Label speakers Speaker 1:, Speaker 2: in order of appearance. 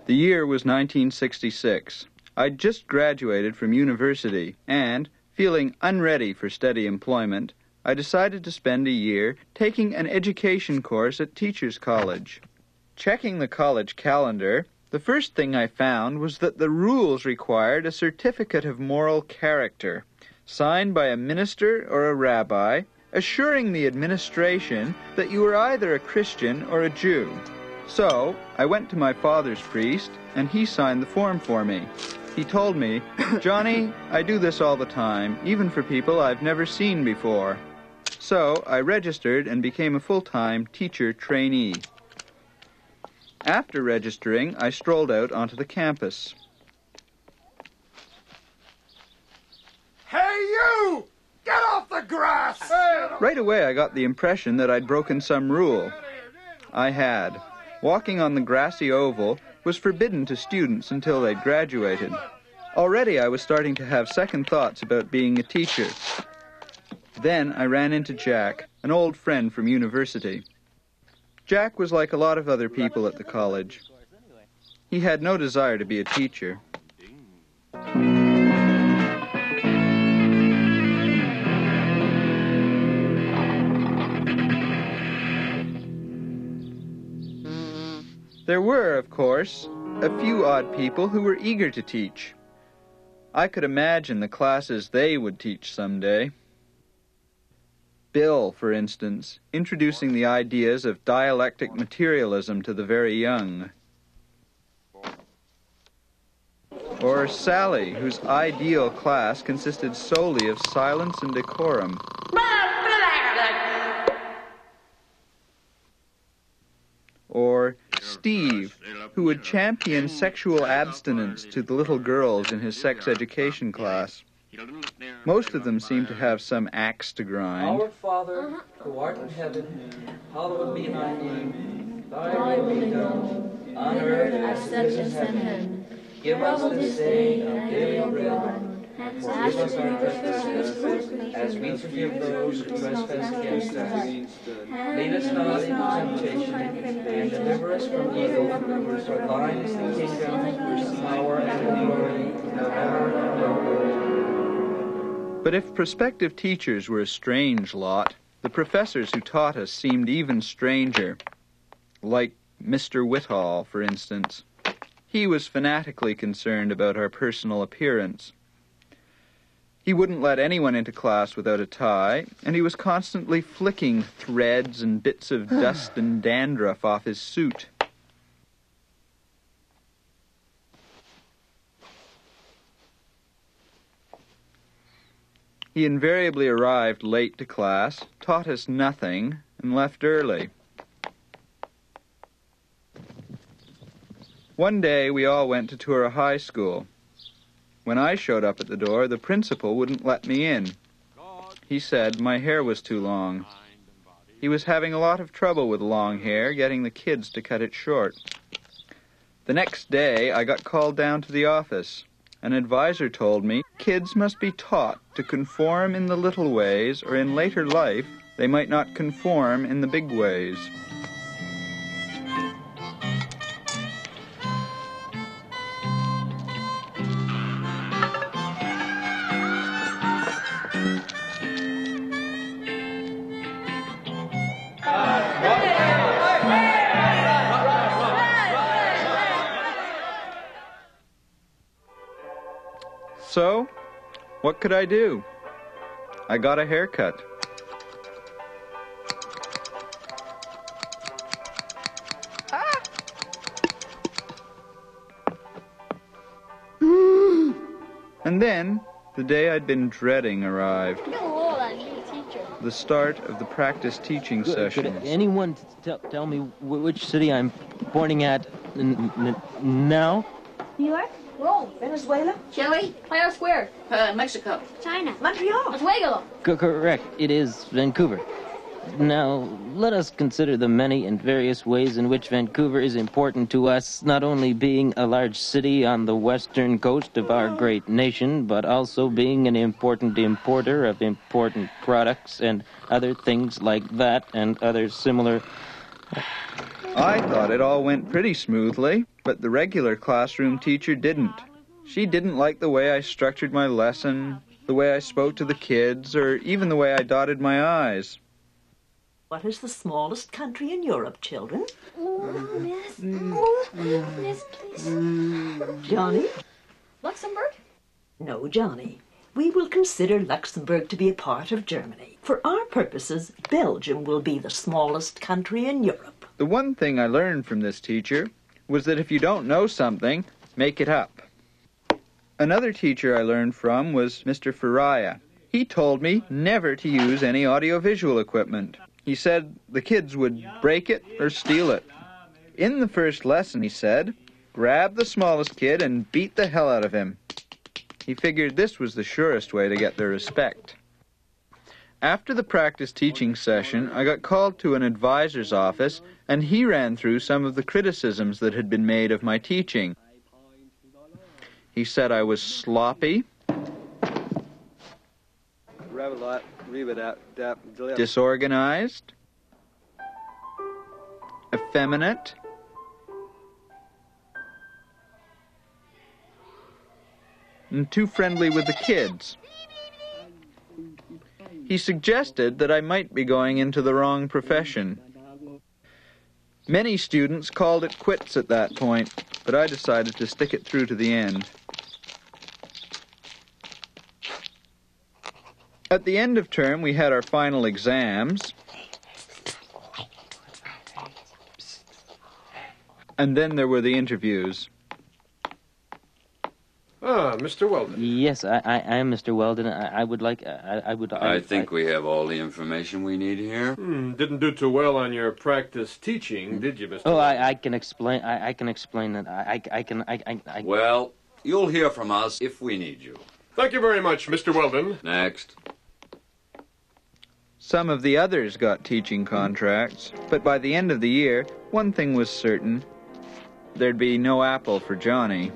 Speaker 1: The year was 1966. I'd just graduated from university, and, feeling unready for steady employment, I decided to spend a year taking an education course at Teachers College. Checking the college calendar, the first thing I found was that the rules required a certificate of moral character, signed by a minister or a rabbi, assuring the administration that you were either a Christian or a Jew. So, I went to my father's priest, and he signed the form for me. He told me, "Johnny, I do this all the time, even for people I've never seen before." So, I registered and became a full-time teacher trainee. After registering, I strolled out onto the campus.
Speaker 2: Hey, you! Get off the grass!
Speaker 1: Right away, I got the impression that I'd broken some rule. I had. Walking on the grassy oval was forbidden to students until they'd graduated. Already, I was starting to have second thoughts about being a teacher. Then I ran into Jack, an old friend from university. Jack was like a lot of other people at the college. He had no desire to be a teacher. There were, of course, a few odd people who were eager to teach. I could imagine the classes they would teach someday. Bill, for instance, introducing the ideas of dialectic materialism to the very young. Or Sally, whose ideal class consisted solely of silence and decorum. Or Steve, who would champion sexual abstinence to the little girls in his sex education class. Most of them seemed to have some axe to grind.
Speaker 3: Our Father, who art in heaven, hallowed be thy name. Thy will be done, on earth as it is in heaven. Give us this day our daily bread, and forgive us our trespasses, as we forgive those who trespass against us. Lead us not into temptation, and deliver us from evil. For thine is the kingdom, the power, and the glory, forever and ever.
Speaker 1: But if prospective teachers were a strange lot, the professors who taught us seemed even stranger. Like Mr. Whitall, for instance. He was fanatically concerned about our personal appearance. He wouldn't let anyone into class without a tie, and he was constantly flicking threads and bits of dust and dandruff off his suit. He invariably arrived late to class, taught us nothing, and left early. One day, we all went to tour a high school. When I showed up at the door, the principal wouldn't let me in. He said my hair was too long. He was having a lot of trouble with long hair, getting the kids to cut it short. The next day, I got called down to the office. An advisor told me kids must be taught to conform in the little ways, or in later life, they might not conform in the big ways. So, what could I do? I got a haircut. And then, the day I'd been dreading arrived. The start of the practice teaching sessions.
Speaker 4: Could anyone tell me which city I'm pointing at now?
Speaker 5: New York?
Speaker 6: Rome, Venezuela,
Speaker 5: Chile? Player Square?
Speaker 6: Mexico,
Speaker 5: China?
Speaker 6: Montreal,
Speaker 5: Oswego?
Speaker 4: Correct. It is Vancouver. Now, let us consider the many and various ways in which Vancouver is important to us, not only being a large city on the western coast of our great nation, but also being an important importer of important products and other things like that and other similar...
Speaker 1: I thought it all went pretty smoothly, but the regular classroom teacher didn't. She didn't like the way I structured my lesson, the way I spoke to the kids, or even the way I dotted my I's.
Speaker 7: What is the smallest country in Europe, children?
Speaker 5: Miss. Miss, please.
Speaker 7: Johnny?
Speaker 5: Luxembourg?
Speaker 7: No, Johnny. We will consider Luxembourg to be a part of Germany. For our purposes, Belgium will be the smallest country in Europe.
Speaker 1: The one thing I learned from this teacher was that if you don't know something, make it up. Another teacher I learned from was Mr. Faraya. He told me never to use any audiovisual equipment. He said the kids would break it or steal it. In the first lesson, he said, grab the smallest kid and beat the hell out of him. He figured this was the surest way to get their respect. After the practice teaching session, I got called to an advisor's office, and he ran through some of the criticisms that had been made of my teaching. He said I was sloppy, disorganized, effeminate, and too friendly with the kids. He suggested that I might be going into the wrong profession. Many students called it quits at that point, but I decided to stick it through to the end. At the end of term, we had our final exams, and then there were the interviews.
Speaker 8: Ah, Mr. Weldon.
Speaker 4: Yes, I am Mr. Weldon. I
Speaker 9: think we have all the information we need here.
Speaker 8: Didn't do too well on your practice teaching, did you, Mr.
Speaker 4: Oh,
Speaker 8: Weldon?
Speaker 4: I can explain. I can explain that. I.
Speaker 9: Well, you'll hear from us if we need you.
Speaker 8: Thank you very much, Mr. Weldon.
Speaker 9: Next.
Speaker 1: Some of the others got teaching contracts, but by the end of the year, one thing was certain. There'd be no apple for Johnny.